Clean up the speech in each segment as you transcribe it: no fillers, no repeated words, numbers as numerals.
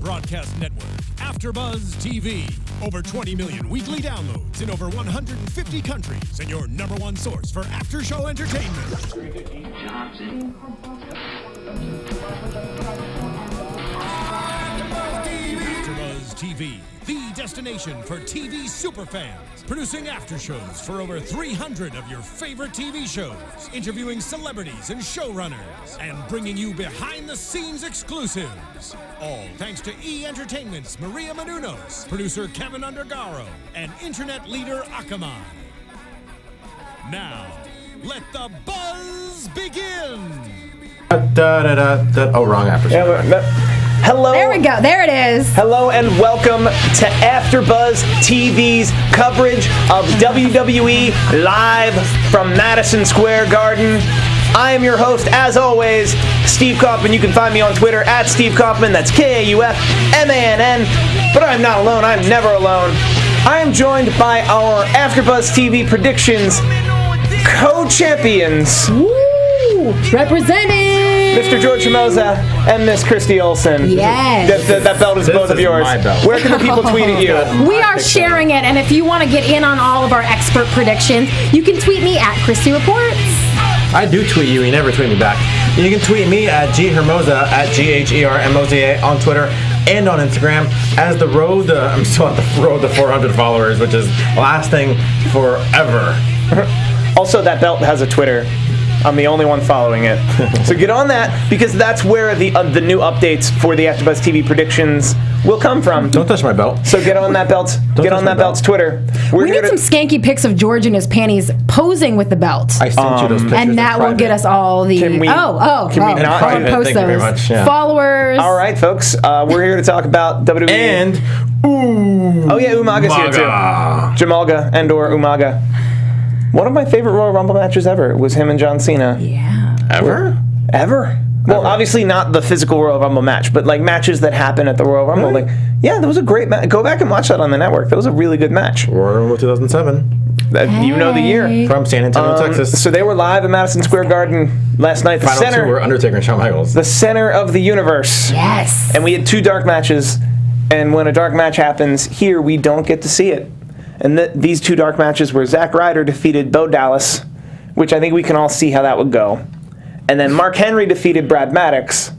broadcast network, AFTERBUZZ TV. Over 20 million weekly downloads in over 150 countries, and your number one source for after-show entertainment. AFTERBUZZ TV, the destination for TV superfans. Producing after shows for over 300 of your favorite TV shows, interviewing celebrities and showrunners, and bringing you behind-the-scenes exclusives. All thanks to E! Entertainment's Maria Menounos, producer Kevin Undergaro, and internet leader Akamai. Now, let the buzz begin! Oh, wrong after show. Hello. There we go. There it is. Hello and welcome to AFTERBUZZ TV's coverage of WWE live from Madison Square Garden. I am your host, as always, Steve Kaufmann. You can find me on Twitter at Steve Kaufmann. That's Kaufmann. But I'm not alone. I'm never alone. I am joined by our AFTERBUZZ TV predictions co-champions. Woo! Representing Mr. George Hermoza and Miss Christy Olson. Yes. That belt is both of yours. My belt. Where can the people tweet at you? We are sharing it, and if you want to get in on all of our expert predictions, you can tweet me at Christy Reports. I do tweet you. You never tweet me back. You can tweet me at ghermoza at GHERMOZA on Twitter and on Instagram. As the road, I'm still at the road to 400 followers, which is lasting forever. Also, that belt has a Twitter. I'm the only one following it. So get on that, because that's where the new updates for the AFTERBUZZ TV predictions will come from. Don't touch my belt. So get on that belt. Get on that belt's Twitter. We need some skanky pics of George in his panties posing with the belt. I sent you those pictures. And that will get us all the... Can we not post thank you very much. Yeah. Followers. All right, folks. We're here to talk about WWE. And... Oh, yeah, Umaga's here, too. Jamalga and/or Umaga. One of my favorite Royal Rumble matches ever was him and John Cena. Yeah. Ever? Well, obviously not the physical Royal Rumble match, but like matches that happen at the Royal Rumble. Really? Like, yeah, that was a great match. Go back and watch that on the network. That was a really good match. Royal Rumble 2007. You know the year. From San Antonio, Texas. So they were live at Madison Square Garden last night. The Final two were Undertaker and Shawn Michaels. The center of the universe. Yes. And we had two dark matches, and when a dark match happens here, we don't get to see it. And these two dark matches were Zack Ryder defeated Bo Dallas, which I think we can all see how that would go. And then Mark Henry defeated Brad Maddox,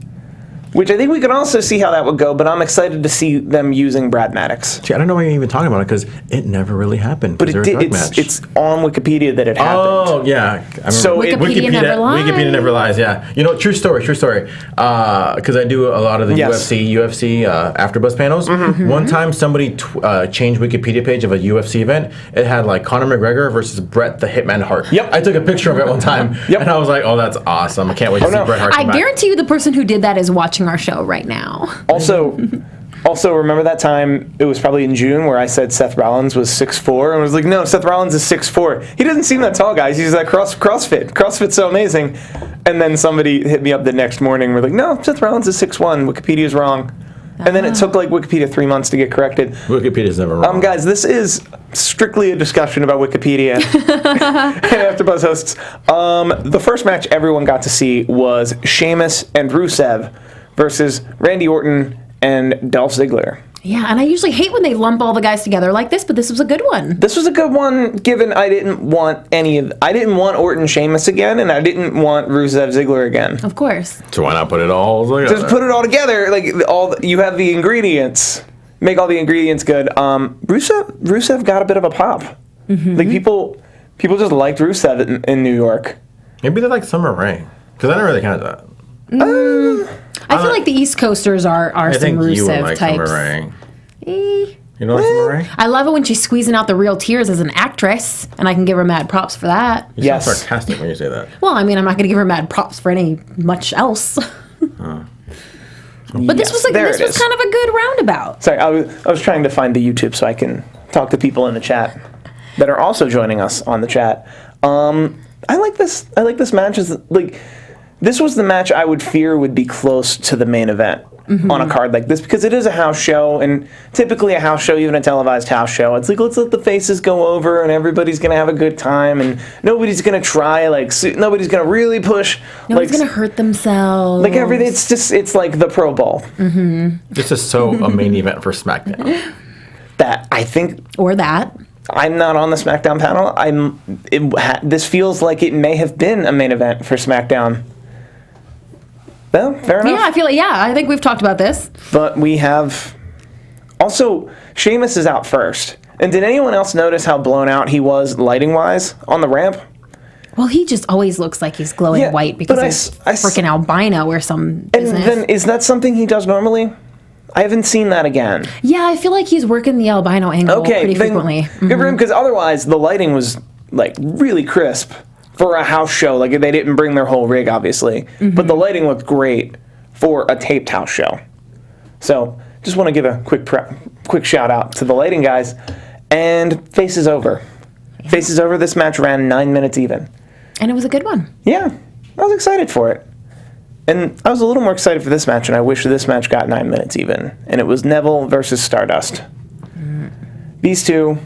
which I think we can also see how that would go, but I'm excited to see them using Brad Maddox. See, I don't know why you're even talking about it, because it never really happened. But it's on Wikipedia that it happened. Oh, yeah. So Wikipedia never lies. Wikipedia never lies, yeah. You know, true story. Because I do a lot of the UFC AFTERBUZZ panels. Mm-hmm. One time somebody changed Wikipedia page of a UFC event. It had like Conor McGregor versus Bret the Hitman Hart. Yep. I took a picture of it one time, and I was like, oh, that's awesome. I can't wait to see Bret Hart come back. I guarantee you the person who did that is watching our show right now. Also, remember that time, it was probably in June, where I said Seth Rollins was 6'4", and I was like, no, Seth Rollins is 6'4". He doesn't seem that tall, guys. He's like CrossFit. CrossFit's so amazing. And then somebody hit me up the next morning. We're like, no, Seth Rollins is 6'1". Wikipedia's wrong. And then it took like Wikipedia 3 months to get corrected. Wikipedia's never wrong. Guys, this is strictly a discussion about Wikipedia and AFTERBUZZ hosts. The first match everyone got to see was Sheamus and Rusev versus Randy Orton and Dolph Ziggler. Yeah, and I usually hate when they lump all the guys together like this, but this was a good one. This was a good one, given I didn't want Orton Sheamus again, and I didn't want Rusev Ziggler again. Of course. So why not put it all together? Just put it all together. Like you have the ingredients. Make all the ingredients good. Rusev got a bit of a pop. Mm-hmm. Like people just liked Rusev in New York. Maybe they like Summer Rae, because I never really counted that. I feel like the East Coasters are some Rusev types. Summer Rae. You know Summer Rae? I love it when she's squeezing out the real tears as an actress, and I can give her mad props for that. You sound sarcastic when you say that. Well, I mean, I'm not going to give her mad props for any much else. But this was kind of a good roundabout. Sorry, I was trying to find the YouTube so I can talk to people in the chat that are also joining us on the chat. I like this match. This was the match I would fear would be close to the main event. on a card like this, because it is a house show, and typically a house show, even a televised house show, it's like, let's let the faces go over and everybody's gonna have a good time, and nobody's gonna try, like, nobody's gonna really push, Nobody's gonna hurt themselves. like everything. It's like the Pro Bowl. This is so a main event for SmackDown. That I think, or that. I'm not on the SmackDown panel. This feels like it may have been a main event for SmackDown. Well, fair enough. Yeah, I think we've talked about this. But we have... Also, Sheamus is out first. And did anyone else notice how blown out he was lighting-wise on the ramp? Well, he just always looks like he's glowing white because he's freaking albino or some business. And then, is that something he does normally? I haven't seen that again. Yeah, I feel like he's working the albino angle pretty frequently. Good for him, because otherwise the lighting was like really crisp for a house show. Like, they didn't bring their whole rig, obviously, but the lighting looked great for a taped house show. So just want to give a quick shout out to the lighting guys. And Faces Over. Yeah. Faces Over. This match ran 9 minutes even, and it was a good one. Yeah, I was excited for it. And I was a little more excited for this match, and I wish this match got 9 minutes even. And it was Neville versus Stardust. These two,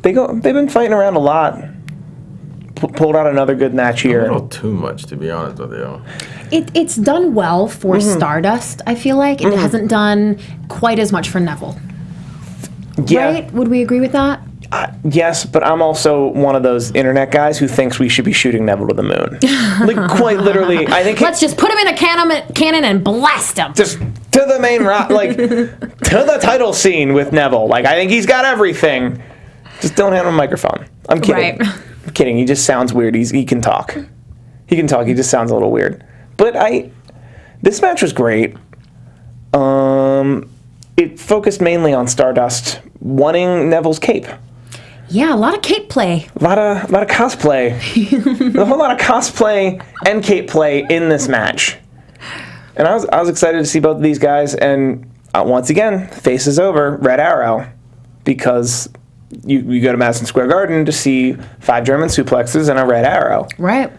they've been fighting around a lot. Pulled out another good match here. A little too much, to be honest with you. It's done well for Stardust, I feel like. It hasn't done quite as much for Neville. Yeah. Right? Would we agree with that? Yes, but I'm also one of those internet guys who thinks we should be shooting Neville to the moon. Like, quite literally, I think... Let's just put him in a cannon and blast him. Just to the main like, to the title scene with Neville. Like, I think he's got everything. Just don't hand him a microphone. I'm kidding. Right. I'm kidding. He just sounds weird. He can talk. He can talk. He just sounds a little weird. But this match was great. It focused mainly on Stardust wanting Neville's cape. Yeah, a lot of cape play. A lot of cosplay. A whole lot of cosplay and cape play in this match. And I was excited to see both of these guys. And once again, Faces Over, Red Arrow, because you go to Madison Square Garden to see 5 German suplexes and a Red Arrow. Right.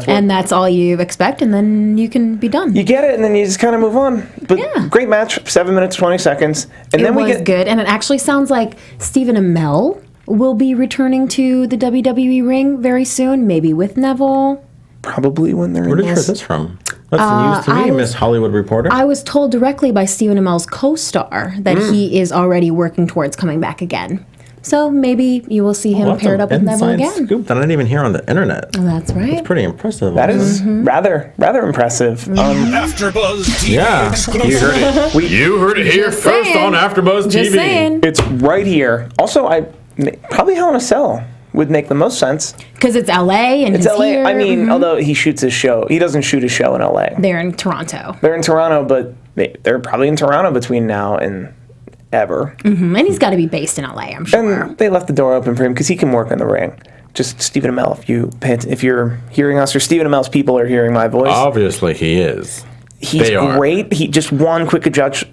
And that's all you expect, and then you can be done. You get it, and then you just kind of move on. But great match, 7 minutes, 20 seconds. And then we get good, and it actually sounds like Stephen Amell will be returning to the WWE ring very soon, maybe with Neville. Probably when they're Where did you hear this from? That's news to me, Miss Hollywood Reporter. I was told directly by Stephen Amell's co-star that he is already working towards coming back again. So maybe you will see him paired up with Neville again. Scoop that I didn't even hear on the internet. Oh, that's right. It's pretty impressive. That is rather impressive. AfterBuzz TV Yeah, exclusive. you heard it. You heard it here Just first saying. on AfterBuzz TV. Just saying. It's right here. Also, probably Hell in a Cell would make the most sense. Because it's LA and It's he's LA. here. I mean, although he shoots his show, he doesn't shoot his show in LA. They're in Toronto. They're in Toronto, but they're probably in Toronto between now and ever. And he's got to be based in LA, I'm sure. And they left the door open for him because he can work in the ring. Just Stephen Amell, if you're hearing us, or Stephen Amell's people are hearing my voice. Obviously, he is. He's great. He just one quick adjustment.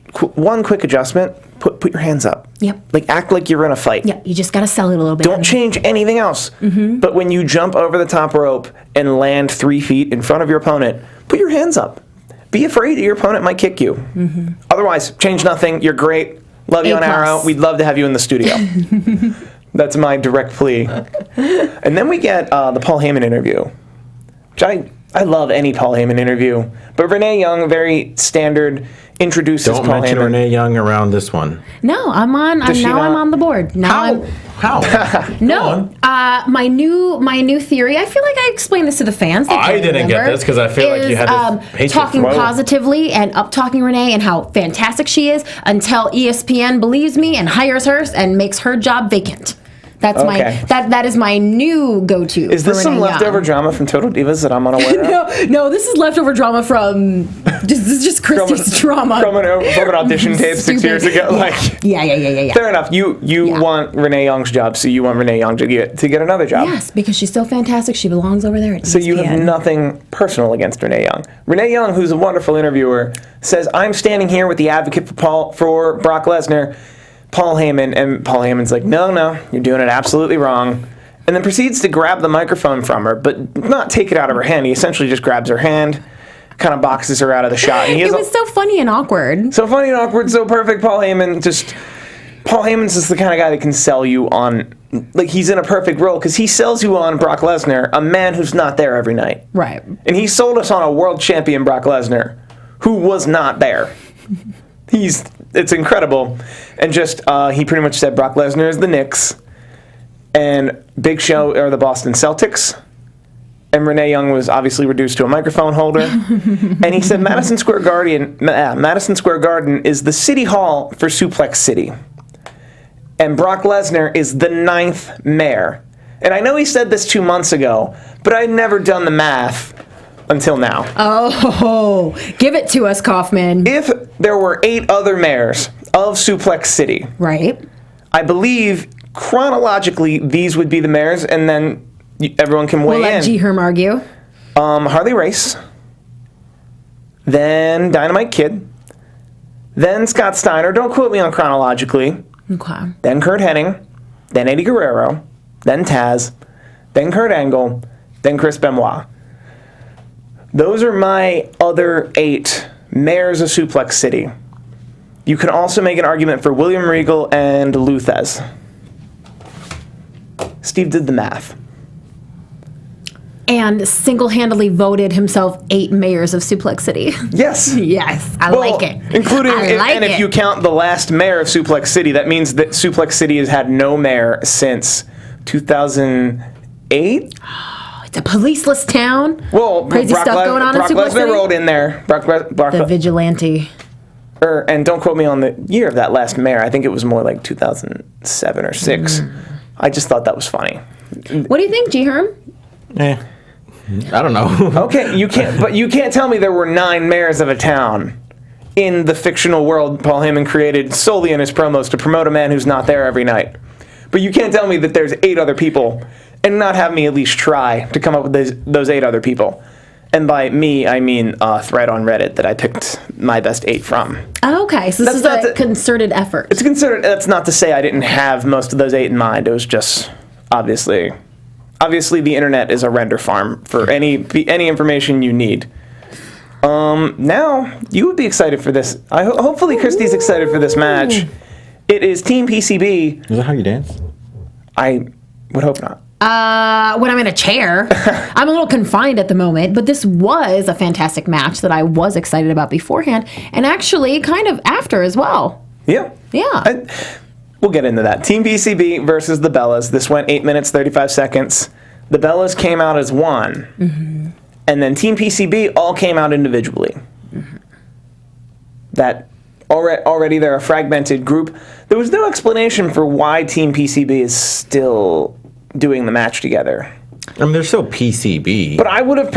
Put your hands up. Yep. Like, act like you're in a fight. Yeah, you just got to sell it a little bit. Don't change anything else. But when you jump over the top rope and land 3 feet in front of your opponent, put your hands up. Be afraid that your opponent might kick you. Otherwise, change nothing. You're great. Love you on Arrow. We'd love to have you in the studio. That's my direct plea. And then we get the Paul Heyman interview, which I love any Paul Heyman interview. But Renee Young, very standard, introduces Don't Paul mention Heyman. Renee Young around this one. No, I'm on the board. Now How? No, my new theory. I feel like I explained this to the fans. I didn't get this because I feel like you had this hatred talking throw. positively and up talking Renee and how fantastic she is until ESPN believes me and hires her and makes her job vacant. That's that is my new go-to. Is this some leftover drama from Total Divas that I'm unaware of? No, this is leftover drama from this is just Christy's drama from an audition tape 6 years ago. Yeah. Fair enough. You want Renee Young's job, so you want Renee Young to get another job. Yes, because she's so fantastic. She belongs over there at So ESPN. you have nothing personal against Renee Young. Renee Young, who's a wonderful interviewer, says, "I'm standing here with the advocate for Brock Lesnar, Paul Heyman," and Paul Heyman's like, no, you're doing it absolutely wrong, and then proceeds to grab the microphone from her, but not take it out of her hand. He essentially just grabs her hand kind of boxes her out of the shot. And it was so funny and awkward. So funny and awkward, so perfect. Paul Heyman's just the kind of guy that can sell you on, like, he's in a perfect role because he sells you on Brock Lesnar, a man who's not there every night. Right. And he sold us on a world champion Brock Lesnar who was not there. It's incredible. And just, he pretty much said Brock Lesnar is the Knicks and Big Show are the Boston Celtics. And Renee Young was obviously reduced to a microphone holder. And he said Madison Square Garden is the city hall for Suplex City. And Brock Lesnar is the 9th mayor. And I know he said this 2 months ago, but I'd never done the math until now. Oh, give it to us, Kaufmann. If there were 8 other mayors of Suplex City, right, I believe chronologically these would be the mayors, and then everyone can weigh in. We'll let G. Herm argue. Harley Race, then Dynamite Kid, then Scott Steiner. Don't quote me on chronologically. Okay. Then Kurt Hennig, then Eddie Guerrero, then Taz, then Kurt Angle, then Chris Benoit. Those are my other 8 mayors of Suplex City. You can also make an argument for William Regal and Lou Thesz. Steve did the math. And single-handedly voted himself 8 mayors of Suplex City. Yes. Yes, I like it. Including, if you count the last mayor of Suplex City, that means that Suplex City has had no mayor since 2008. It's a policeless town. Well, crazy stuff going on in Suplex City. Brock Lesnar rolled in there. The vigilante. And don't quote me on the year of that last mayor. I think it was more like 2007 or 6. I just thought that was funny. What do you think, G. Herm? I don't know. Okay, you can't tell me there were 9 mayors of a town in the fictional world Paul Heyman created solely in his promos to promote a man who's not there every night. But you can't tell me that there's 8 other people and not have me at least try to come up with those 8 other people. And by me, I mean a thread on Reddit that I picked my best 8 from. Okay, so this is a concerted effort. It's concerted. That's not to say I didn't have most of those 8 in mind. It was just obviously the internet is a render farm for any information you need. Now you would be excited for this. Hopefully Christy's excited for this match. It is Team PCB. Is that how you dance? I would hope not. When I'm in a chair. I'm a little confined at the moment, but this was a fantastic match that I was excited about beforehand, and actually kind of after as well. Yeah. Yeah. We'll get into that. Team PCB versus the Bellas. This went 8 minutes, 35 seconds. The Bellas came out as one. Mm-hmm. And then Team PCB all came out individually. Mm-hmm. That already they're a fragmented group. There was no explanation for why Team PCB is still doing the match together. I mean, they're still PCB. But I would have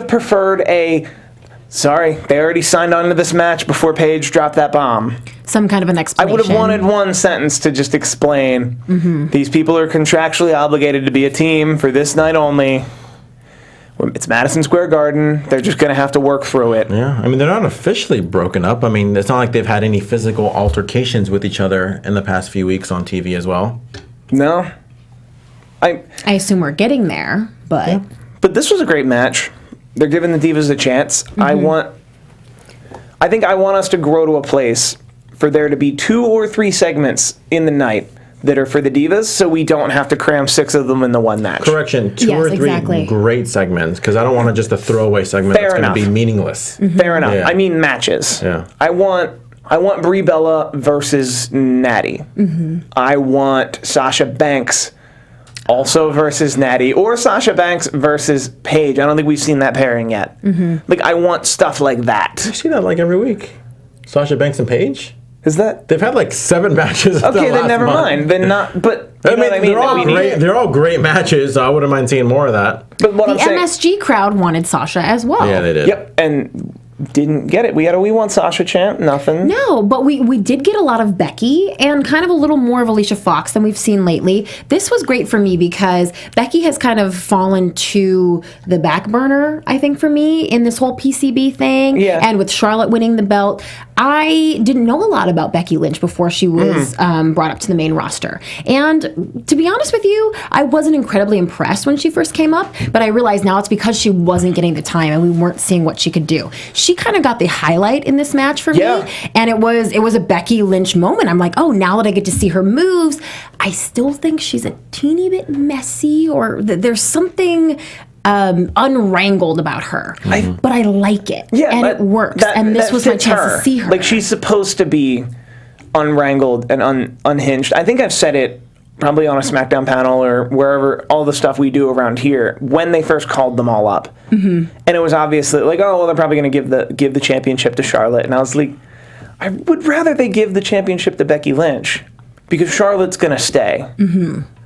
preferred sorry, they already signed on to this match before Paige dropped that bomb. Some kind of an explanation. I would have wanted one sentence to just explain, these people are contractually obligated to be a team for this night only. It's Madison Square Garden. They're just going to have to work through it. Yeah, I mean, they're not officially broken up. I mean, it's not like they've had any physical altercations with each other in the past few weeks on TV as well. No. I assume we're getting there, but... Yeah. But this was a great match. They're giving the Divas a chance. I think I want us to grow to a place for there to be 2 or 3 segments in the night that are for the Divas, so we don't have to cram 6 of them in the one match. Correction, 2 or 3 great segments, because I don't want just a throwaway segment that's going to be meaningless. Fair enough. Yeah. I mean matches. Yeah. I want Brie Bella versus Natty. I want Sasha Banks also versus Natty, or Sasha Banks versus Paige. I don't think we've seen that pairing yet. Like, I want stuff like that. I see that like every week. Sasha Banks and Paige? Is that? They've had like 7 matches. Okay, then never mind. Then not. But you know what I mean? They're all great. They're all great matches. So I wouldn't mind seeing more of that. But what the I'm saying, MSG crowd wanted Sasha as well. Yeah, they did. Yep, and didn't get it. We want Sasha chant, nothing. No, but we did get a lot of Becky and kind of a little more of Alicia Fox than we've seen lately. This was great for me because Becky has kind of fallen to the back burner, I think, for me in this whole PCB thing. Yeah. And with Charlotte winning the belt, I didn't know a lot about Becky Lynch before she was brought up to the main roster. And to be honest with you, I wasn't incredibly impressed when she first came up, but I realize now it's because she wasn't getting the time and we weren't seeing what she could do. She kind of got the highlight in this match for me, and it was a Becky Lynch moment. I'm like, oh, now that I get to see her moves, I still think she's a teeny bit messy, or there's something unwrangled about her. But I like it, and it works. And this was my chance to see her. Like, she's supposed to be unwrangled and unhinged. I think I've said it probably on a SmackDown panel or wherever, all the stuff we do around here, when they first called them all up. And it was obviously like, oh, well, they're probably going to give the championship to Charlotte. And I was like, I would rather they give the championship to Becky Lynch, because Charlotte's going to stay.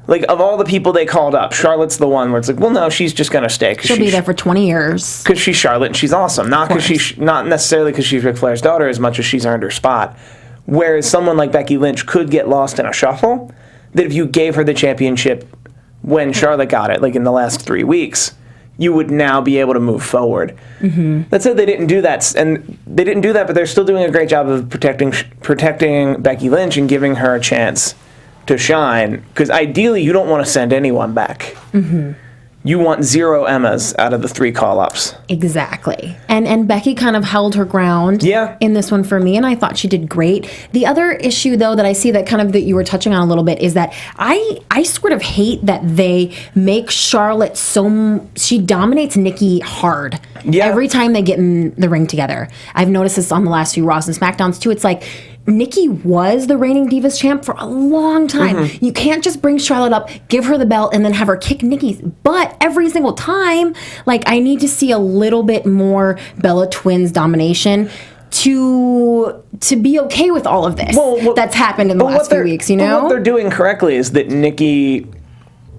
Like, of all the people they called up, Charlotte's the one where it's like, well, no, she's just going to stay. She'll be there for 20 years. Because she's Charlotte and she's awesome. Not necessarily because she's Ric Flair's daughter as much as she's earned her spot. Whereas someone like Becky Lynch could get lost in a shuffle, that if you gave her the championship when Charlotte got it, like in the last 3 weeks, you would now be able to move forward. That said, they didn't do that, and they didn't do that, but they're still doing a great job of protecting Becky Lynch and giving her a chance to shine, because ideally you don't want to send anyone back. You want 0 Emmas out of the 3 call-ups. Exactly. And Becky kind of held her ground in this one for me, and I thought she did great. The other issue, though, that I see that you were touching on a little bit is that I sort of hate that they make Charlotte she dominates Nikki hard. Every time they get in the ring together. I've noticed this on the last few Raws and SmackDowns, too. It's like, Nikki was the reigning Divas champ for a long time. You can't just bring Charlotte up, give her the belt, and then have her kick Nikki's butt every single time. Like, I need to see a little bit more Bella Twins domination to be okay with all of this that's happened in the last few weeks, you know? What they're doing correctly is that Nikki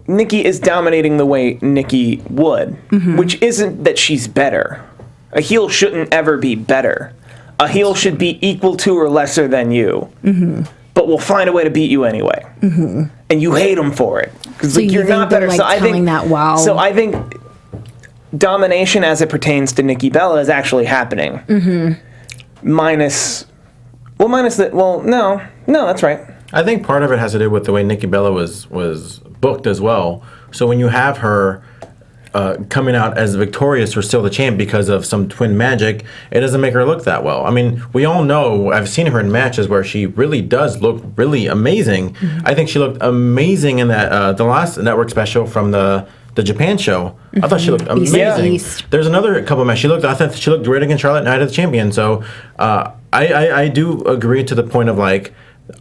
is dominating the way Nikki would, which isn't that she's better. A heel shouldn't ever be better. A heel should be equal to or lesser than you, but we'll find a way to beat you anyway. And you hate them for it, because you're not better. Like, so I think that, wow. So I think domination as it pertains to Nikki Bella is actually happening. Minus the no, that's right. I think part of it has to do with the way Nikki Bella was booked as well. So when you have her coming out as victorious or still the champ because of some twin magic, it doesn't make her look that well. I mean, we all know, I've seen her in matches where she really does look really amazing. I think she looked amazing in that the last network special from the Japan show. I thought she looked amazing. There's another couple of matches. I thought she looked great against Charlotte, Night of the Champion. So I do agree to the point of, like,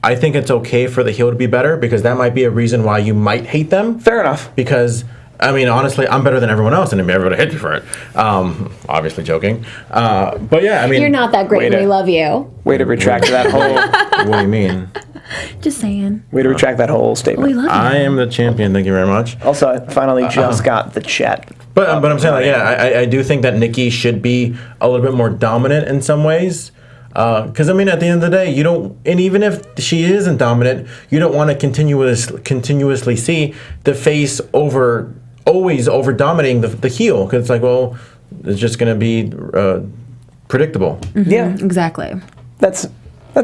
I think it's okay for the heel to be better, because that might be a reason why you might hate them. Fair enough. Because, I mean, honestly, I'm better than everyone else, and everybody hates me for it. Obviously joking. But yeah, I mean... You're not that great, and we love you. Way to retract that whole... What do you mean? Just saying. Way to retract that whole statement. We love you. I am the champion, thank you very much. Also, I finally just got the chat. But I'm saying, like, yeah, I do think that Nikki should be a little bit more dominant in some ways. Because, I mean, at the end of the day, you don't, and even if she isn't dominant, you don't want to continuously see the face always over dominating the heel, because it's like, well, it's just going to be predictable. Yeah, exactly. That's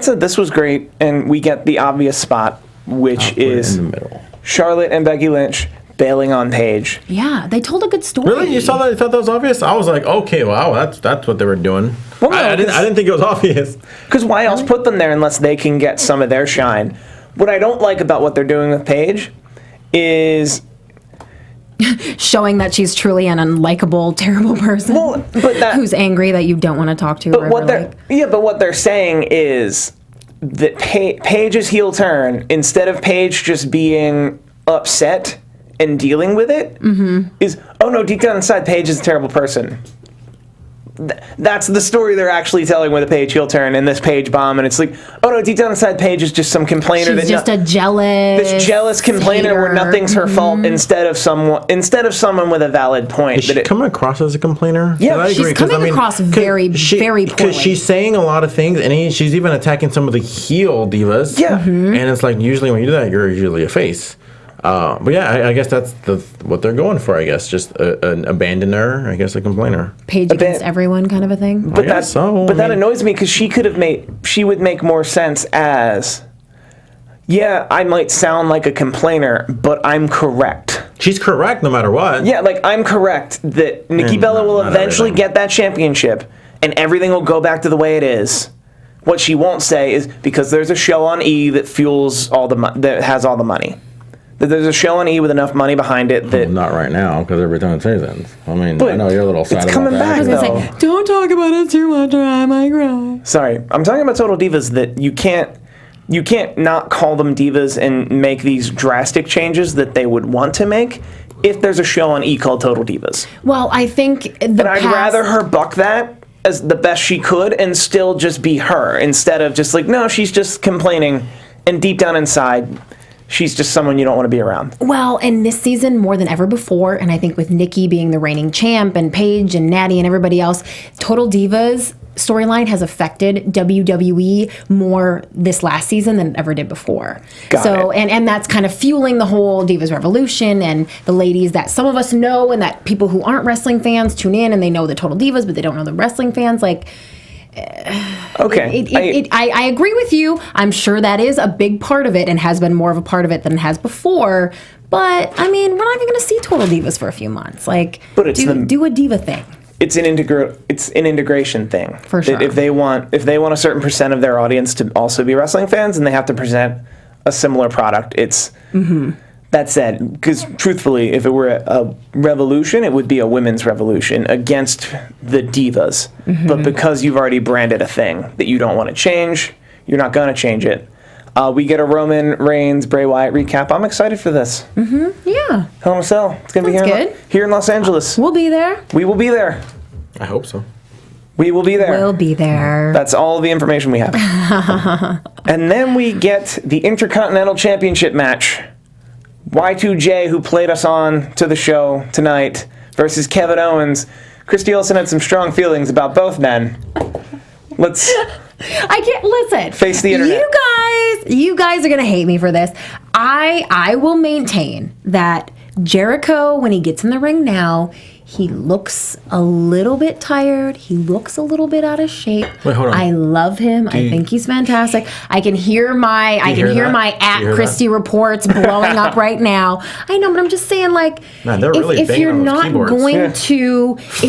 it. This was great, and we get the obvious spot, which is in the middle. Charlotte and Becky Lynch bailing on Paige. Yeah, they told a good story. Really? You saw that? You thought that was obvious? I was like, okay, wow, that's what they were doing. Well, no, I didn't think it was obvious. Because why else put them there unless they can get some of their shine? What I don't like about what they're doing with Paige is showing that she's truly an unlikable, terrible person. Well, but who's angry that you don't want to talk to. But what they're saying is that Paige's heel turn, instead of Paige just being upset and dealing with it, is, oh no, deep down inside, Paige is a terrible person. that's the story they're actually telling with a Paige heel turn and this Paige bomb, and it's like, oh no, deep down inside Paige is just some complainer. She's just a jealous complainer hater. where nothing's her fault instead of someone with a valid point. Is she coming across as a complainer? Yeah, I agree, she's coming across very poorly. Because she's saying a lot of things, and she's even attacking some of the heel divas. Yeah. And it's like, usually when you do that, you're usually a face. But yeah, I guess that's what they're going for, I guess. Just an abandoner, I guess a complainer. Paige against everyone kind of a thing. But that annoys me because she would make more sense as, yeah, I might sound like a complainer, but I'm correct. She's correct no matter what. Yeah, like I'm correct that Nikki Bella will eventually get that championship and everything will go back to the way it is. What she won't say is because there's a show on E that fuels that has all the money. That there's a show on E with enough money behind it that... Not right now, because every time it seasons. I mean, but I know you're a little sad it's about coming that. back, I was though. going to say, don't talk about it too much or I might cry. Sorry, I'm talking about Total Divas that you can't not call them divas and make these drastic changes that they would want to make if there's a show on E called Total Divas. Well, I think I'd rather her buck that as the best she could and still just be her instead of just like, no, she's just complaining and deep down inside... she's just someone you don't want to be around. Well, and this season more than ever before, and I think with Nikki being the reigning champ and Paige and Natty and everybody else, Total Divas storyline has affected WWE more this last season than it ever did before. Got it. And that's kind of fueling the whole Divas Revolution and the ladies that some of us know and that people who aren't wrestling fans tune in and they know the Total Divas, but they don't know the wrestling fans. Like... okay. I agree with you. I'm sure that is a big part of it and has been more of a part of it than it has before. But, I mean, we're not even going to see Total Divas for a few months. Like, do a diva thing. It's an integration thing. For sure. If they want a certain percent of their audience to also be wrestling fans, and they have to present a similar product. It's... Mm-hmm. That said, because truthfully, if it were a revolution, it would be a women's revolution against the divas. Mm-hmm. But because you've already branded a thing that you don't want to change, you're not going to change it. We get a Roman Reigns, Bray Wyatt recap. I'm excited for this. Mm-hmm. Yeah. Hell in a Cell. It's going to be here in Los Angeles. We'll be there. We will be there. I hope so. We will be there. We'll be there. That's all the information we have. And then we get the Intercontinental Championship match. Y2J, who played us on to the show tonight, versus Kevin Owens. Christy Olson had some strong feelings about both men. I can't listen. Face the internet. You guys are gonna hate me for this. I will maintain that Jericho, when he gets in the ring now, he looks a little bit tired. He looks a little bit out of shape. Wait, hold on. I love him. I think he's fantastic. I can hear my Christy reports blowing up right now. I know, but I'm just saying, like, if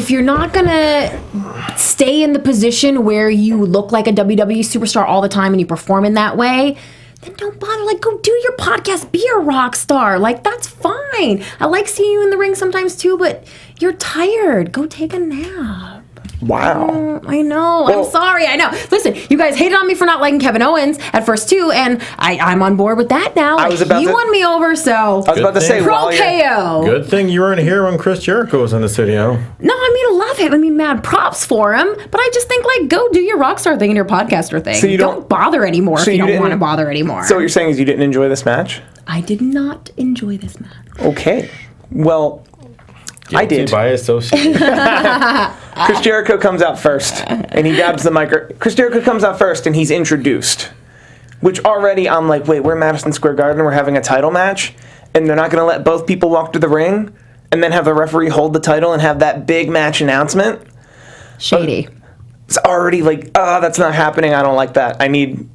you're not gonna stay in the position where you look like a WWE superstar all the time and you perform in that way, then don't bother. Like, go do your podcast. Be a rock star. Like, that's fine. I like seeing you in the ring sometimes too, but you're tired. Go take a nap. Wow. I know. Well, I'm sorry. I know. Listen, you guys hated on me for not liking Kevin Owens at first too, and I'm on board with that now. He won me over, so I was about to say, pro KO. Good thing you weren't here when Chris Jericho was in the studio. No, I mean, I love him. I mean, mad props for him, but I just think, like, go do your rock star thing and your podcaster thing. So you don't bother anymore if you don't want to bother anymore. So what you're saying is you didn't enjoy this match? I did not enjoy this match. Okay. Well, I did. By association. Chris Jericho comes out first, and he grabs the mic. Chris Jericho comes out first, and he's introduced. Which already, I'm like, wait, we're Madison Square Garden, we're having a title match, and they're not going to let both people walk to the ring, and then have the referee hold the title and have that big match announcement? Shady. It's already like, that's not happening. I don't like that. I need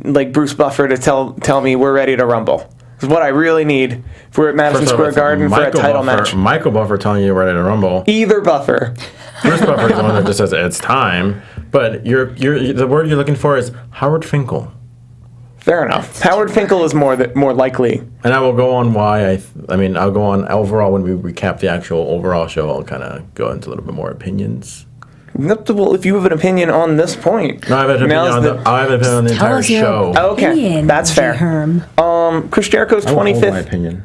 like Bruce Buffer to tell me we're ready to rumble. Is what I really need if we're at Madison Square Garden for a title match. Michael Buffer telling you ready to rumble. Either Buffer. Bruce Buffer is the one that just says it's time. But the word you're looking for is Howard Finkel. Fair enough. Howard Finkel is more likely. And I will go on why I'll go on overall when we recap the actual overall show. I'll kind of go into a little bit more opinions. Well, if you have an opinion on this point. No, I have an opinion on the entire show. Okay, that's fair. Chris Jericho's 25th. My opinion.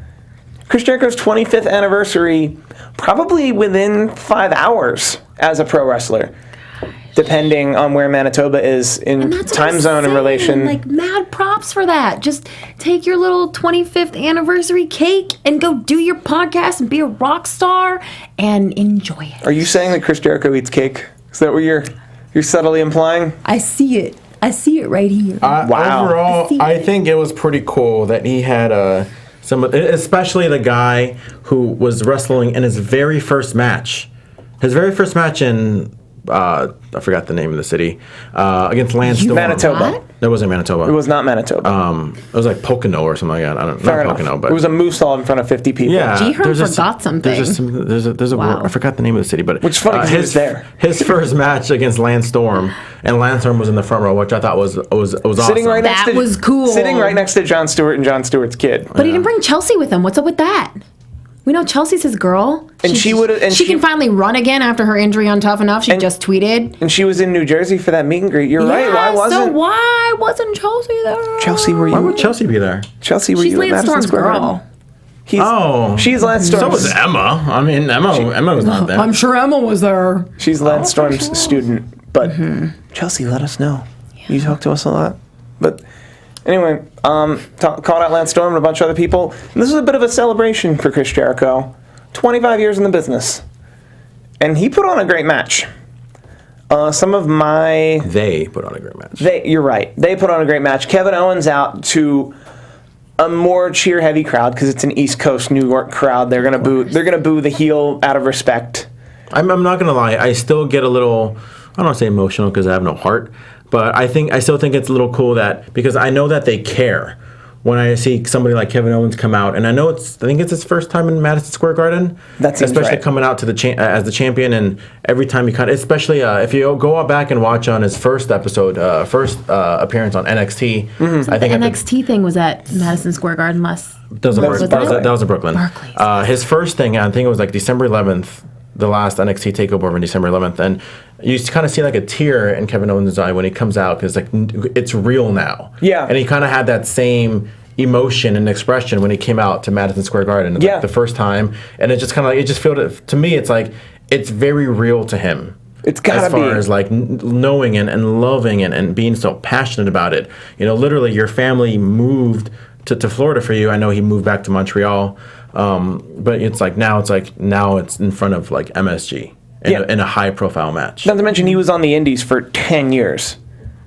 Chris Jericho's 25th anniversary, probably within 5 hours as a pro wrestler, depending on where Manitoba is in time zone and relation. Like, mad props for that. Just take your little 25th anniversary cake and go do your podcast and be a rock star and enjoy it. Are you saying that Chris Jericho eats cake? Is that what you're subtly implying? I see it. I see it right here. Wow. Overall, I think it was pretty cool that he had especially the guy who was wrestling in his very first match. His very first match in, I forgot the name of the city, against Lance Storm. Manitoba. What? It wasn't Manitoba. It was not Manitoba. It was like Pocono or something like that. I don't know. Fair enough. Pocono, but it was a moose hall in front of 50 people. Yeah, G-Herm forgot something. There's a Wow. word, I forgot the name of the city, but Which is funny because he was there. His first match against Lance Storm, and Lance Storm was in the front row, which I thought was awesome. Sitting right next That was cool. Sitting right next to Jon Stewart and Jon Stewart's kid. But he didn't bring Chelsea with him. What's up with that? We know Chelsea's his girl. And she can finally run again after her injury on Tough Enough. She just tweeted. And she was in New Jersey for that meet and greet. You're right. Why wasn't Chelsea there? Chelsea, were you? Why would Chelsea be there? Chelsea, were She's you at Lance Madison Storm's Square girl. Garden? She's Lance Storm's. So was Emma. I mean, Emma was not there. I'm sure Emma was there. She's Lance Storm's student. But Chelsea, let us know. Yeah. You talk to us a lot. But anyway, called out Lance Storm and a bunch of other people. And this was a bit of a celebration for Chris Jericho. 25 years in the business. And he put on a great match. They put on a great match. You're right. They put on a great match. Kevin Owens out to a more cheer-heavy crowd because it's an East Coast New York crowd. They're gonna boo. They're gonna boo the heel out of respect. I'm not gonna lie. I still get a little. I don't want to say emotional because I have no heart, but I still think it's a little cool that because I know that they care. When I see somebody like Kevin Owens come out, and I think it's his first time in Madison Square Garden. That seems especially right. coming out to the as the champion, and every time he especially if you go back and watch on his first episode, appearance on NXT. Mm-hmm. I think the NXT thing was at Madison Square Garden last. That was in Brooklyn. His first thing, I think it was like December 11th. The last NXT takeover on December 11th, and you kind of see like a tear in Kevin Owens' eye when he comes out because like it's real now. Yeah, and he kind of had that same emotion and expression when he came out to Madison Square Garden like the first time, and it just kind of like it just felt to me it's like it's very real to him. It's gotta be. As far as like knowing and loving and being so passionate about it. You know, literally your family moved to Florida for you. I know he moved back to Montreal. But it's now it's in front of like MSG in a high profile match. Not to mention he was on the Indies for 10 years.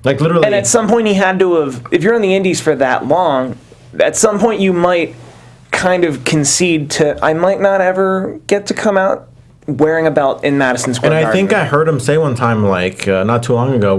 Like literally. And at some point he had to have, if you're on the Indies for that long, at some point you might kind of concede to, I might not ever get to come out wearing a belt in Madison Square Garden. And I think I heard him say one time, like not too long ago,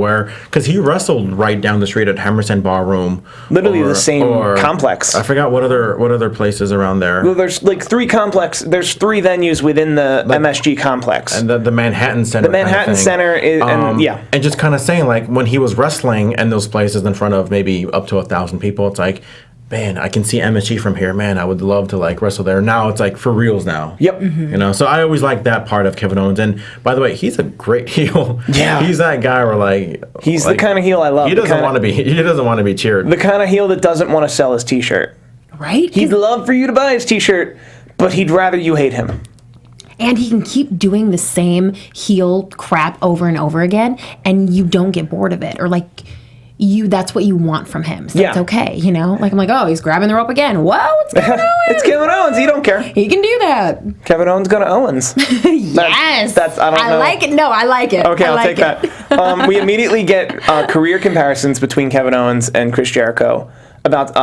because he wrestled right down the street at Hammerstein Ballroom, literally the same complex. I forgot what other places around there. Well, there's like three venues within the MSG complex, and the Manhattan Center. The Manhattan Center is, and just kind of saying like when he was wrestling in those places in front of maybe up to 1,000 people, it's like, man, I can see MSG from here. Man, I would love to like wrestle there. Now it's like for reals now. Yep. Mm-hmm. You know, so I always like that part of Kevin Owens. And by the way, he's a great heel. Yeah. He's that guy where like he's the kind of heel I love. He doesn't want to be cheered. The kind of heel that doesn't want to sell his T-shirt. Right. He'd love for you to buy his T-shirt, but he'd rather you hate him. And he can keep doing the same heel crap over and over again, and you don't get bored of it, or like. That's what you want from him. So it's okay, you know? Like, I'm like, oh, he's grabbing the rope again. Whoa, it's Kevin Owens. It's Kevin Owens. He don't care. He can do that. Kevin Owens gonna Owens. Yes. I like it. No, I like it. Okay, I'll take that. We immediately get career comparisons between Kevin Owens and Chris Jericho about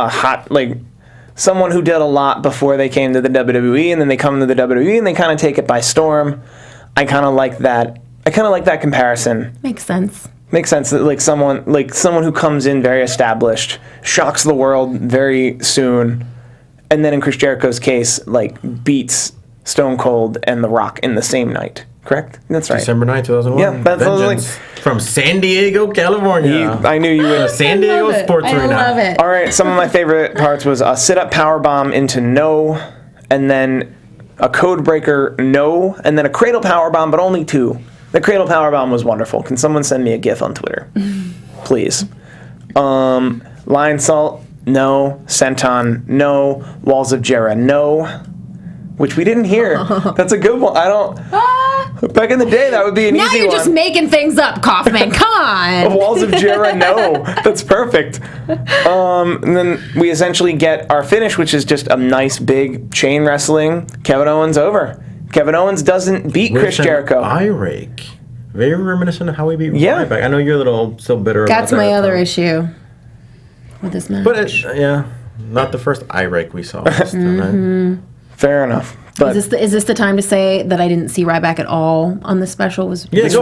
someone who did a lot before they came to the WWE, and then they come to the WWE and they kind of take it by storm. I kind of like that. Comparison. Makes sense. Makes sense that someone who comes in very established, shocks the world very soon, and then in Chris Jericho's case, beats Stone Cold and The Rock in the same night. Correct? That's right. December 9, 2001. Yeah, that's from San Diego, California. I knew you would. San Diego Sports Arena. I love it. All right, some of my favorite parts was a sit-up powerbomb into no, and then a code breaker no, and then a cradle powerbomb, but only two. The cradle powerbomb was wonderful. Can someone send me a GIF on Twitter? Please. Lion Salt, no. Senton, no. Walls of Jera, no. which we didn't hear. That's a good one. Back in the day, that would be an easy one. Now you're just making things up, Kaufman. Come on. Walls of Jericho. No, that's perfect. And then we essentially get our finish, which is just a nice big chain wrestling. Kevin Owens over. Kevin Owens doesn't beat Chris Jericho. Eye rake. Very reminiscent of how we beat Ryback. I know you're a little so bitter about that. That's my other issue with this match. But not the first eye rake we saw. Fair enough. But is this the time to say that I didn't see Ryback at all on the special? Go ahead. Is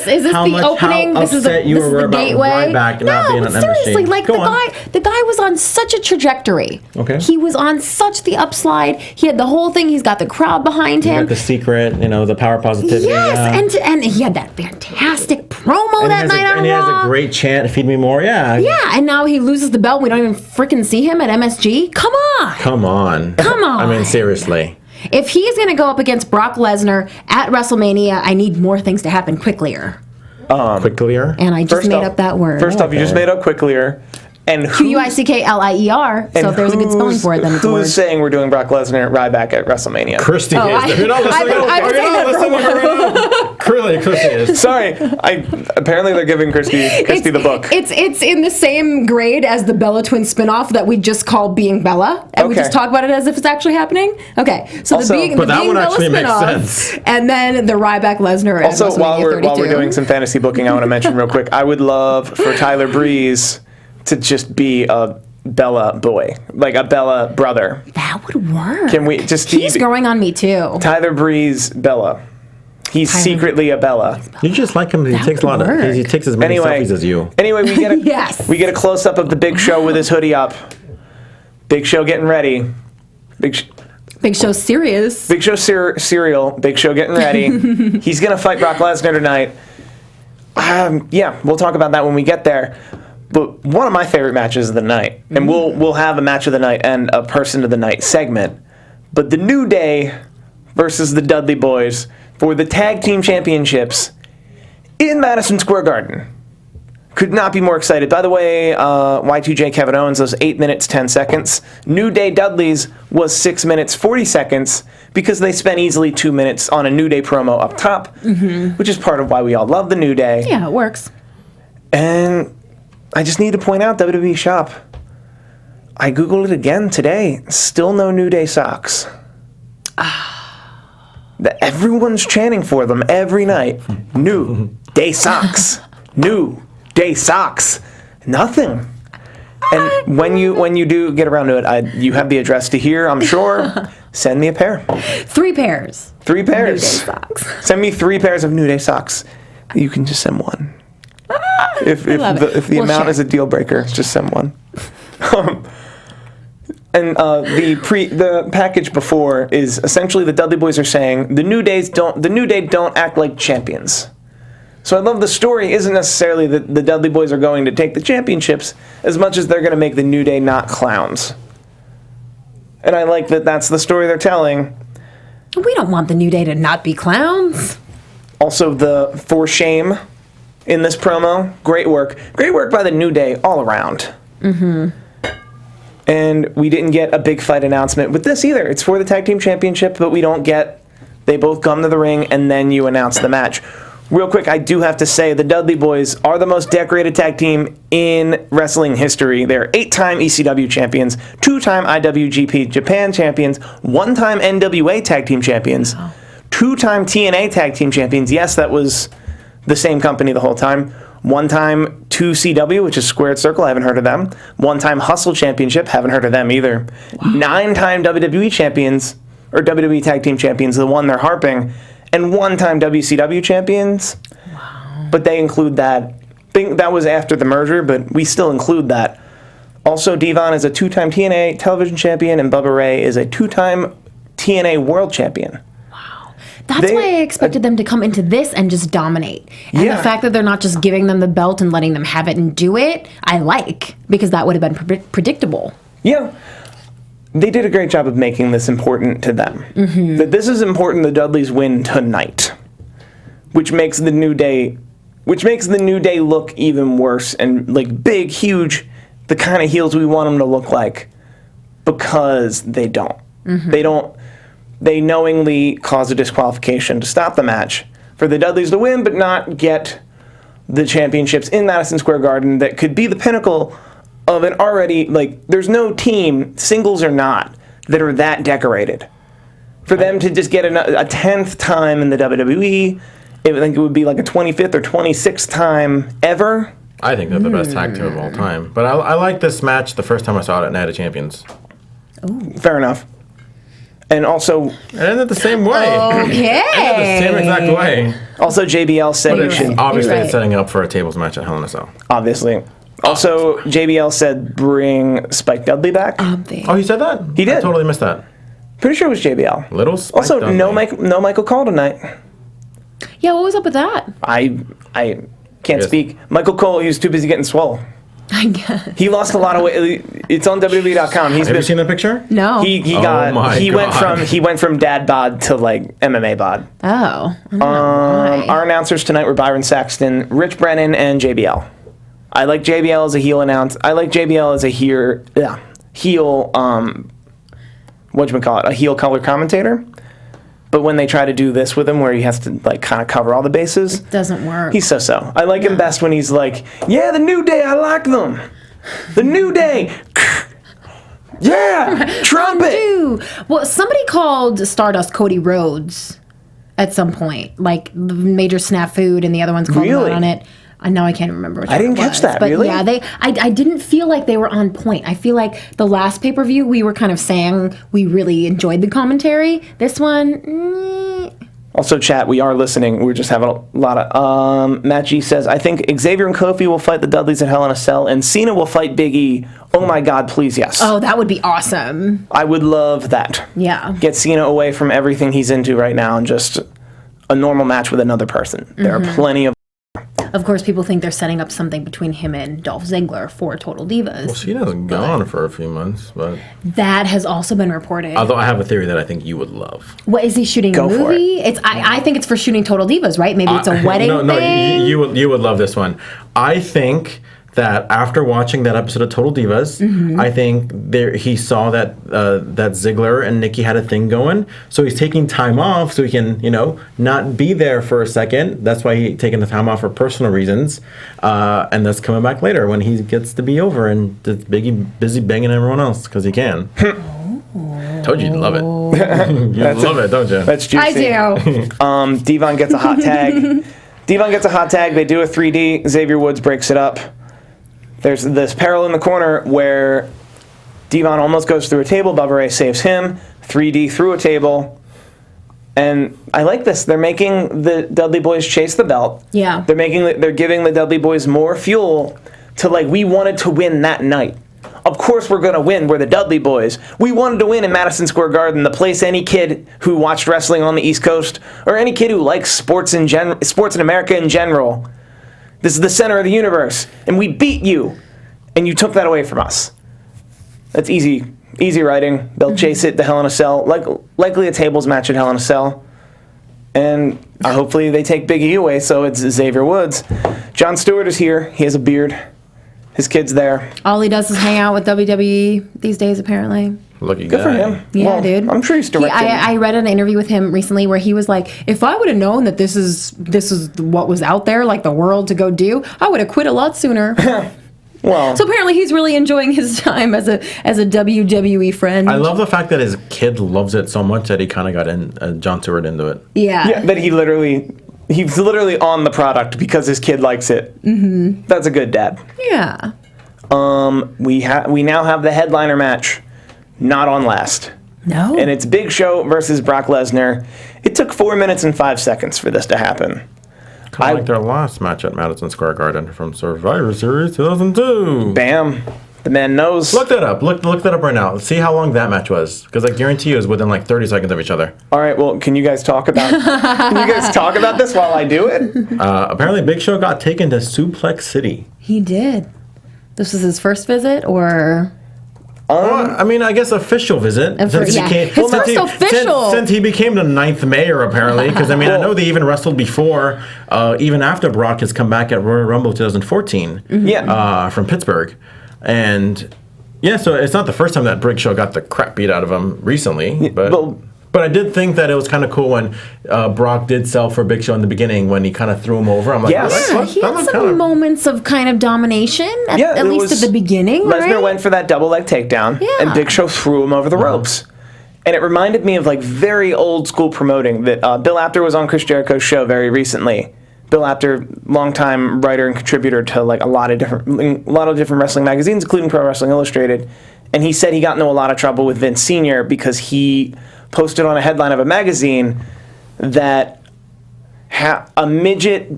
this the opening? This is the gateway. No, seriously, like the guy was on such a trajectory. Okay. He was on such the upslide. He had the whole thing. He's got the crowd behind him. Got the secret, the power positivity. Yes, and he had that fantastic promo that night on Raw. And he has a great chant, "Feed me more." Yeah. Yeah, and now he loses the belt. We don't even freaking see him at MSG. Come on. I mean, seriously. If he's going to go up against Brock Lesnar at WrestleMania, I need more things to happen quicklier. Quicklier? And I just made up that word. First off, you just made up quicklier. And Quicklier. So if there's a good spelling for it, then it's a word. Who's saying we're doing Brock Lesnar at Ryback at WrestleMania? Christy is. Christy is. Sorry. Apparently they're giving Christy the book. It's in the same grade as the Bella Twins spinoff that we just call Being Bella. And we just talk about it as if it's actually happening. Okay. So the Being Bella spinoff. And then the Ryback Lesnar at WrestleMania 32. While we're doing some fantasy booking, I want to mention real quick, I would love for Tyler Breeze to just be a Bella boy, like a Bella brother. That would work. Can we just? He's growing on me too. Tyler Breeze Bella. He's secretly a Bella. You just like him. He takes he takes as many selfies as you. Anyway, we get we get a close up of the Big Show with his hoodie up. Big Show getting ready. Big Show serious. Big Show cereal. Big Show getting ready. He's gonna fight Brock Lesnar tonight. We'll talk about that when we get there. But one of my favorite matches of the night, and we'll have a match of the night and a person of the night segment, but the New Day versus the Dudley Boys for the Tag Team Championships in Madison Square Garden. Could not be more excited. By the way, Y2J Kevin Owens, those 8 minutes, 10 seconds. New Day Dudley's was 6 minutes, 40 seconds, because they spent easily 2 minutes on a New Day promo up top, which is part of why we all love the New Day. Yeah, it works. And I just need to point out WWE Shop. I Googled it again today. Still no New Day socks. Everyone's chanting for them every night. New Day socks. New Day socks. Nothing. And when you do get around to it, you have the address to here, I'm sure. Send me a pair. 3 pairs. 3 pairs. New Day socks. Send me 3 pairs of New Day socks. You can just send one. If the amount is a deal breaker, just send one. And the package before is essentially the Dudley Boys are saying the New Day don't act like champions. So I love the story isn't necessarily that the Dudley Boys are going to take the championships as much as they're going to make the New Day not clowns. And I like that that's the story they're telling. We don't want the New Day to not be clowns. Also, the for shame in this promo, great work by the New Day all around. And we didn't get a big fight announcement with this either. It's for the Tag Team Championship, but we don't get, they both come to the ring and then you announce the match. Real quick, I do have to say the Dudley Boys are the most decorated tag team in wrestling history. They're 8-time ECW champions, 2-time IWGP Japan champions, 1-time NWA tag team champions, 2-time TNA tag team champions. Yes, that was the same company the whole time. 1-time 2CW, which is Squared Circle, I haven't heard of them. 1-time Hustle Championship, haven't heard of them either. 9-time WWE champions, or WWE Tag Team Champions, the one they're harping, and 1-time WCW champions. Wow. But they include that. That was after the merger, but we still include that. Also, Devon is a 2-time TNA television champion, and Bubba Ray is a 2-time TNA world champion. That's why I expected them to come into this and just dominate. And the fact that they're not just giving them the belt and letting them have it and do it, I like, because that would have been predictable. Yeah. They did a great job of making this important to them. That this is important the Dudleys win tonight. Which makes the New Day look even worse and like big, huge, the kind of heels we want them to look like. Because they don't. They knowingly cause a disqualification to stop the match for the Dudleys to win, but not get the championships in Madison Square Garden that could be the pinnacle of an already, like, there's no team, singles or not, that are that decorated. For them to just get a 10th time in the WWE, I think it would be like a 25th or 26th time ever. I think they're the best tag team of all time. But I like this match the first time I saw it at Night of Champions. Ooh. Fair enough. And also... It ended the same way. Okay. It ended the same exact way. Also, JBL said... Obviously, setting up for a tables match at Hell in a Cell. Obviously. Also, JBL said bring Spike Dudley back. Oh, he said that? He did. I totally missed that. Pretty sure it was JBL. Little Spike Also, Dudley. no Michael Cole tonight. Yeah, what was up with that? I can't speak. Michael Cole, he was too busy getting swole. I guess. He lost a lot of weight. It's on WWE.com. Have you seen that picture? No. He went from dad bod to like MMA bod. Oh. I don't know why. Our announcers tonight were Byron Saxton, Rich Brennan, and JBL. I like JBL as a heel I like JBL as a heel a heel color commentator. But when they try to do this with him, where he has to like kind of cover all the bases, it doesn't work. He's so. I like him best when he's like, "Yeah, the New Day, I like them. The New Day, yeah, trumpet." Well, somebody called Stardust Cody Rhodes at some point, like the major snafu, and the other one's called him out on it. Now I can't remember which I didn't catch that, but really? Yeah, I didn't feel like they were on point. I feel like the last pay-per-view we were kind of saying we really enjoyed the commentary. This one, Also, chat, we are listening. We're just having a lot of... Matt G says, I think Xavier and Kofi will fight the Dudleys at Hell in a Cell, and Cena will fight Big E. Oh my God, please, yes. Oh, that would be awesome. I would love that. Yeah. Get Cena away from everything he's into right now and just a normal match with another person. There are plenty of... Of course, people think they're setting up something between him and Dolph Ziggler for Total Divas. Well, Cena's gone for a few months, but... That has also been reported. Although I have a theory that I think you would love. What, is he shooting a movie? I think it's for shooting Total Divas, right? Maybe it's a wedding thing? No, you would love this one. I think that after watching that episode of Total Divas, I think he saw that that Ziggler and Nikki had a thing going, so he's taking time off so he can, not be there for a second. That's why he's taking the time off for personal reasons, and that's coming back later when he gets to be over and just busy banging everyone else because he can. Told you you'd love it. You love it, don't you? That's juicy. I do. Devon gets a hot tag. They do a 3D. Xavier Woods breaks it up. There's this peril in the corner where Devon almost goes through a table. Bubba Ray saves him. 3D through a table. And I like this. They're making the Dudley Boys chase the belt. Yeah. They're giving the Dudley Boys more fuel to, like, we wanted to win that night. Of course we're going to win. We're the Dudley Boys. We wanted to win in Madison Square Garden, the place any kid who watched wrestling on the East Coast, or any kid who likes sports in America in general. This is the center of the universe, and we beat you, and you took that away from us. That's easy writing. They'll chase it to Hell in a Cell, likely a tables match at Hell in a Cell, and hopefully they take Big E away, so it's Xavier Woods. Jon Stewart is here. He has a beard. His kid's there. All he does is hang out with WWE these days, apparently. Lucky Good guy. for him. Yeah, dude. I'm sure he's directing. I read an interview with him recently where he was like, if I would have known that this is what was out there, like the world to go do, I would have quit a lot sooner. Well, so apparently he's really enjoying his time as a WWE friend. I love the fact that his kid loves it so much that he kind of got Jon Stewart into it. Yeah, but he's literally on the product because his kid likes it. Mm-hmm. That's a good dad. Yeah. We now have the headliner match. Not on last. No. And it's Big Show versus Brock Lesnar. It took 4 minutes and 5 seconds for this to happen. Kind of like their last match at Madison Square Garden from Survivor Series 2002. Bam. The man knows. Look that up. Look that up right now. See how long that match was. Because I guarantee you it was within like 30 seconds of each other. All right, well, can you guys talk about this while I do it? Apparently Big Show got taken to Suplex City. He did. This was his first visit, or... I mean, I guess official visit. Since he became the 9th mayor, apparently. Because, I mean, I know they even wrestled before, even after Brock has come back at Royal Rumble 2014 from Pittsburgh. And Yeah, so it's not the first time that Big Show got the crap beat out of him recently, but I did think that it was kind of cool when Brock did sell for Big Show in the beginning when he kind of threw him over. I'm like, he had some moments of kind of domination, at least at the beginning. Lesnar went for that double leg takedown, and Big Show threw him over the ropes. And it reminded me of like very old school promoting that Bill Apter was on Chris Jericho's show very recently. Bill Apter, longtime writer and contributor to like a lot of different wrestling magazines, including Pro Wrestling Illustrated, and he said he got into a lot of trouble with Vince Sr. because he posted on a headline of a magazine that a midget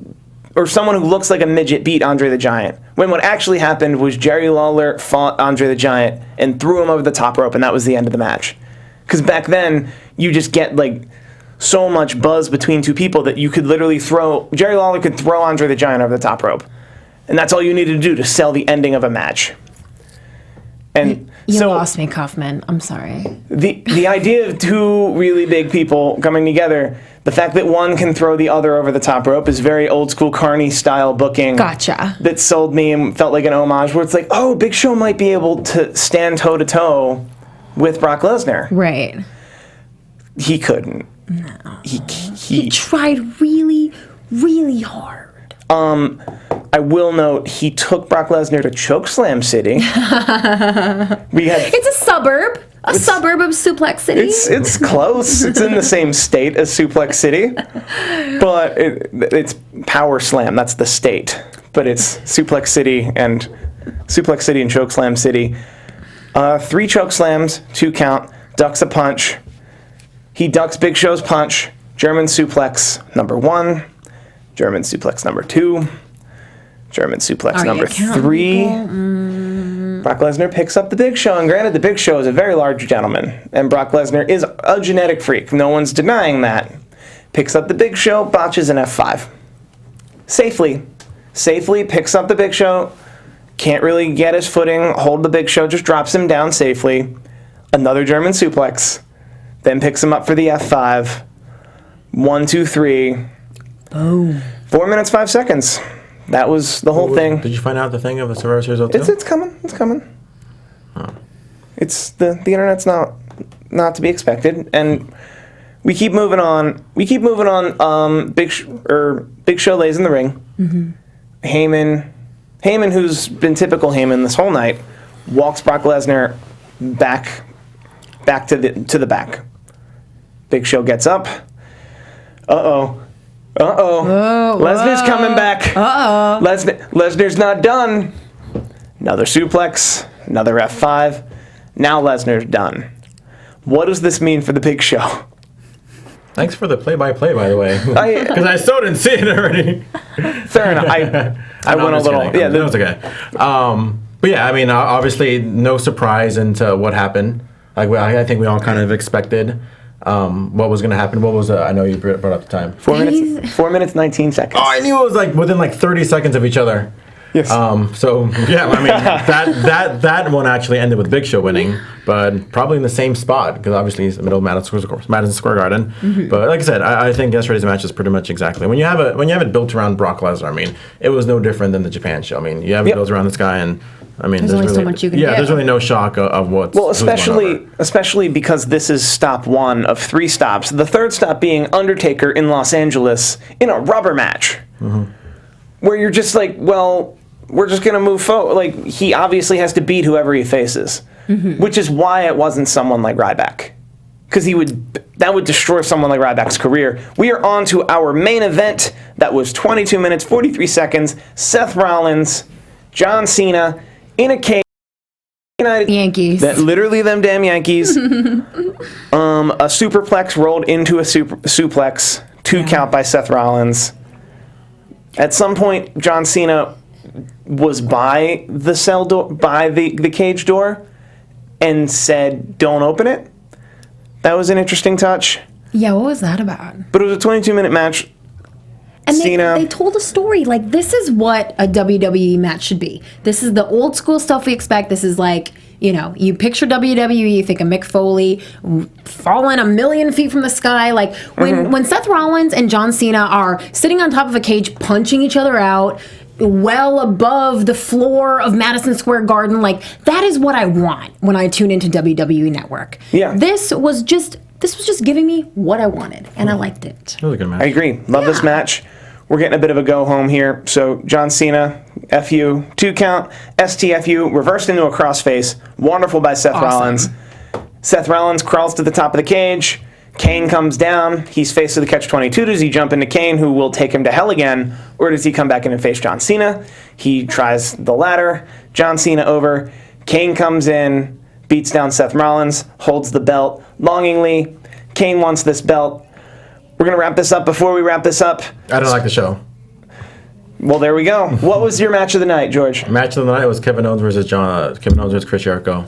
or someone who looks like a midget beat Andre the Giant, when what actually happened was Jerry Lawler fought Andre the Giant and threw him over the top rope, and that was the end of the match. Because back then, you just get like so much buzz between two people that you could literally Jerry Lawler could throw Andre the Giant over the top rope. And that's all you needed to do to sell the ending of a match. And you lost me, Kaufman. I'm sorry. The idea of two really big people coming together, the fact that one can throw the other over the top rope is very old school Carney style booking. Gotcha. That sold me and felt like an homage where it's like, oh, Big Show might be able to stand toe to toe with Brock Lesnar. Right. He couldn't. No. He tried really, really hard. I will note he took Brock Lesnar to Chokeslam City. It's a suburb. A suburb of Suplex City. It's close. It's in the same state as Suplex City. But it's Power Slam. That's the state. But it's Suplex City and Chokeslam City. 3 choke slams, 2 count, ducks a punch. He ducks Big Show's punch, German suplex number 1, German suplex number 2, German suplex number 3. Brock Lesnar picks up the Big Show, and granted, the Big Show is a very large gentleman, and Brock Lesnar is a genetic freak. No one's denying that. Picks up the Big Show, botches an F5. Safely picks up the Big Show. Can't really get his footing, hold the Big Show, just drops him down safely. Another German suplex. Then picks him up for the F5. 1, 2, 3. Boom. 4 minutes, 5 seconds. That was the whole thing. Did you find out the thing of the Survivor Series 02? It's coming. Oh. It's the internet's not to be expected, and we keep moving on. Big Show lays in the ring. Mm-hmm. Heyman, who's been typical Heyman this whole night, walks Brock Lesnar back to the back. Big Show gets up. Uh-oh. Lesnar's coming back. Lesnar's not done. Another suplex. Another F5. Now Lesnar's done. What does this mean for the Big Show? Thanks for the play-by-play, by the way. Because I still didn't see it already. Fair enough. I went a little... Yeah, that was okay. But yeah, I mean, obviously, no surprise into what happened. Like, I think we all kind of expected what was going to happen. What was I know you brought up the time. 4 minutes, 19 seconds. Oh, I knew it was like within like 30 seconds of each other. Yes. So yeah, I mean that one actually ended with Big Show winning, but probably in the same spot because obviously it's the middle of Madison Square Garden. Mm-hmm. But like I said, I think yesterday's match is pretty much exactly when you have it built around Brock Lesnar. I mean, it was no different than the Japan show. I mean, you have it built around this guy, and I mean, there's only so much you can do. There's really no shock of what's especially because this is stop 1 of 3 stops. The third stop being Undertaker in Los Angeles in a rubber match, where you're just like, well, we're just gonna move forward. Like he obviously has to beat whoever he faces, which is why it wasn't someone like Ryback, because that would destroy someone like Ryback's career. We are on to our main event. That was 22 minutes 43 seconds. Seth Rollins, John Cena. In a cage, Yankees. Literally them damn Yankees. A superplex rolled into a suplex. 2 count by Seth Rollins. At some point, John Cena was by the cell door, by the cage door, and said, "Don't open it." That was an interesting touch. Yeah, what was that about? But it was a 22-minute match. And they told a story. Like, this is what a WWE match should be. This is the old school stuff we expect. This is like, you picture WWE, you think of Mick Foley falling a million feet from the sky. Like, when Seth Rollins and John Cena are sitting on top of a cage, punching each other out, well above the floor of Madison Square Garden. Like, that is what I want when I tune into WWE Network. Yeah. This was just giving me what I wanted, and I liked it. Really good match. I agree. Love this match. We're getting a bit of a go home here. So John Cena, FU, 2 count, STFU, reversed into a crossface. Wonderful by Seth Rollins. Seth Rollins crawls to the top of the cage. Kane comes down. He's faced with the catch-22. Does he jump into Kane, who will take him to hell again, or does he come back in and face John Cena? He tries the latter. John Cena over. Kane comes in, beats down Seth Rollins, holds the belt longingly. Kane wants this belt. We're going to wrap this up. Before we wrap this up, I don't like the show. Well, there we go. What was your match of the night, George? Match of the night was Kevin Owens versus Chris Jericho.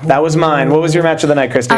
That was mine. What was your match of the night, Christy?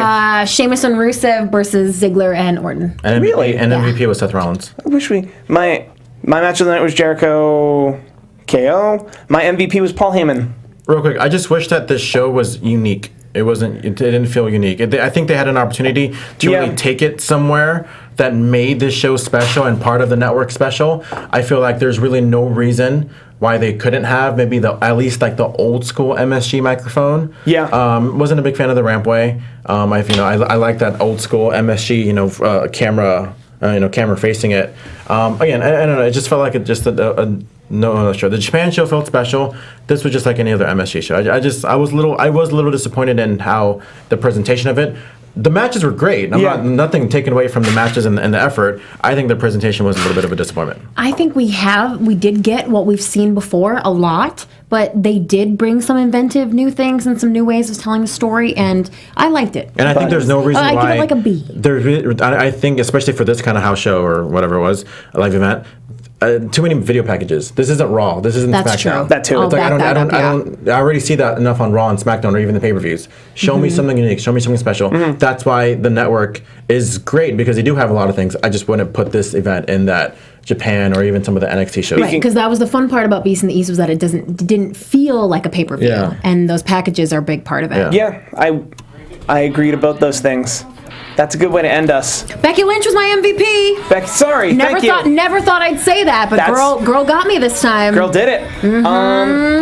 Sheamus and Rusev versus Ziggler and Orton. And Really? And MVP was Seth Rollins. I wish my match of the night was Jericho KO. My MVP was Paul Heyman. Real quick, I just wish that this show was unique. It wasn't. It didn't feel unique. I think they had an opportunity to really take it somewhere that made this show special and part of the network special. I feel like there's really no reason why they couldn't have maybe at least like the old school MSG microphone. Yeah. Wasn't a big fan of the rampway. I like that old school MSG camera. Camera facing it. Again, I don't know. It just felt like no other show. The Japan show felt special. This was just like any other MSG show. I was a little disappointed in how the presentation of it. The matches were great. Nothing taken away from the matches and the effort. I think the presentation was a little bit of a disappointment. I think we did get what we've seen before a lot, but they did bring some inventive new things and some new ways of telling the story, and I liked it. And I think there's no reason why. I give it like a B. I think, especially for this kind of house show or whatever it was, a live event, too many video packages. This isn't Raw. This isn't That's SmackDown. True. That too. I'll It's like, back I already see that enough on Raw and SmackDown or even the pay-per-views. Show me something unique. Show me something special. That's why the network is great, because they do have a lot of things. I just wouldn't put this event in that Japan or even some of the NXT shows. Right, because that was the fun part about Beast in the East, was that it didn't feel like a pay-per-view. Yeah. And those packages are a big part of it. Yeah, I agree to both those things. That's a good way to end us. Becky Lynch was my MVP. Sorry, thank you. Never thought I'd say that, but girl got me this time. Girl did it.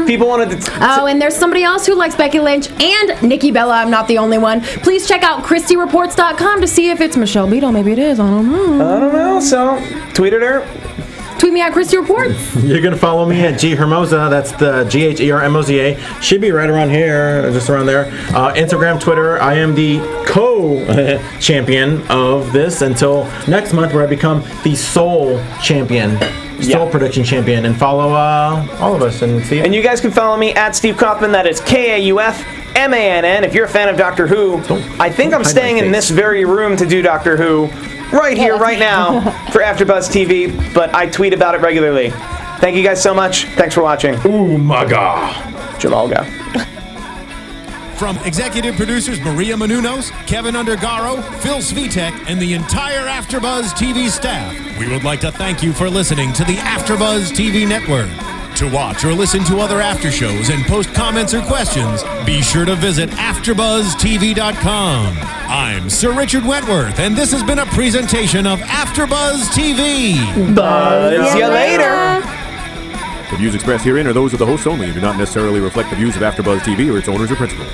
People wanted to. And there's somebody else who likes Becky Lynch and Nikki Bella. I'm not the only one. Please check out ChristyReports.com to see if it's Michelle Beadle. Maybe it is. I don't know. So tweet at her. Tweet me at Christy Reports. You're going to follow me at G Hermoza. That's the GHERMOZA. Should be right around here, just around there. Instagram, Twitter. I am the co-champion of this until next month, where I become the sole champion. Sole prediction champion. And follow all of us. And you guys can follow me at Steve Kaufmann. That is KAUFMANN. If you're a fan of Doctor Who, I think I'm staying in this very room to do Doctor Who. Right here, right now, for AfterBuzz TV, but I tweet about it regularly. Thank you guys so much. Thanks for watching. Ooh, my God. Jamalga. From executive producers Maria Menounos, Kevin Undergaro, Phil Svitek, and the entire AfterBuzz TV staff, we would like to thank you for listening to the AfterBuzz TV network. To watch or listen to other after shows and post comments or questions, be sure to visit AfterBuzzTV.com. I'm Sir Richard Wentworth, and this has been a presentation of AfterBuzz TV. Buzz you later. The views expressed herein are those of the hosts only and do not necessarily reflect the views of AfterBuzz TV or its owners or principals.